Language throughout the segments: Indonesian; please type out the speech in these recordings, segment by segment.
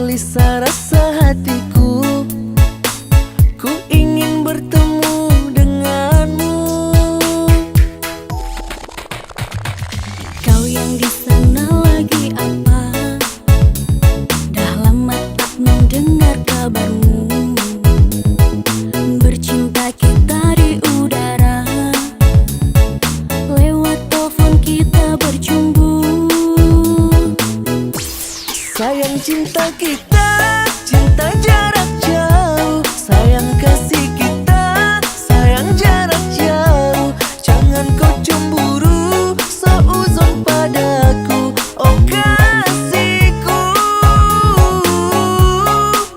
gelisah rasa hatiku. Ku ingin bertemu denganmu. Kau yang di sana lagi apa? Dah lama tak mendengar kabarmu. Bercinta kita di udara, lewat telepon kita bercumbu. Sayang cinta kita, cinta jarak jauh. Sayang kasih kita, sayang jarak jauh. Jangan kau cemburu, seuzon padaku, oh kasihku.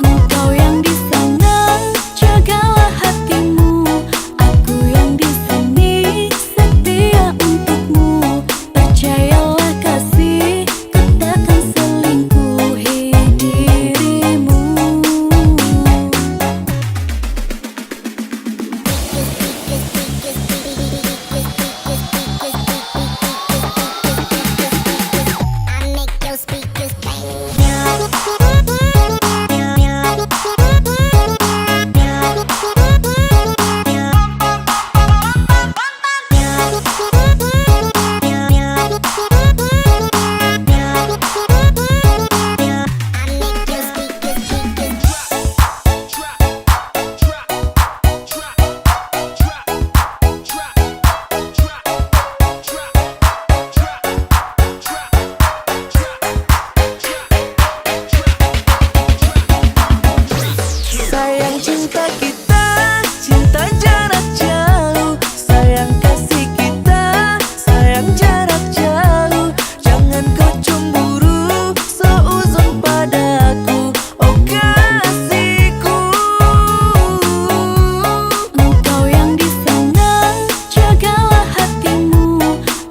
Engkau yang di sana, jagalah hatimu. Aku yang di sini, setia untukmu. Percayalah kasih, ku takkan selingkuhi dirimu. Sayang cinta kita, cinta jarak jauh. Sayang kasih kita, sayang jarak jauh. Jangan kau cemburu, seuzon padaku, oh kasihku. Engkau yang di sana, jagalah hatimu.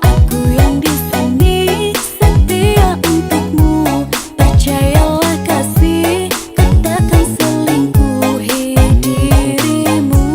Aku yang di sini, setia untukmu. Percayalah kasih, ku takkan selingkuhi dirimu.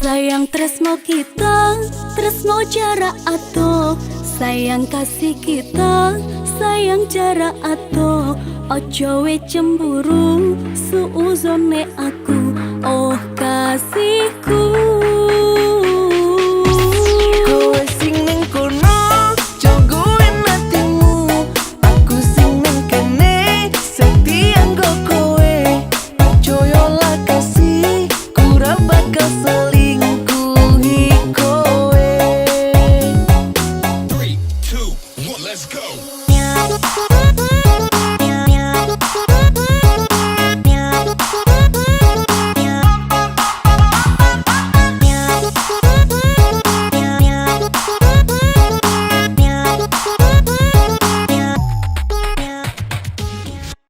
Sayang tresno kita, tresno jarak ato. Sayang kasih kita, sayang jarak ato. Ojo we cemburu, suuzone aku, oh kasihku. Kowe sing ning kono, jogoen hatimu. Aku sing ning kene, setia nggo kowe. Percayalah kasih, ku ra bakal selingkuhi kowe. 3, 2, 1, let's go.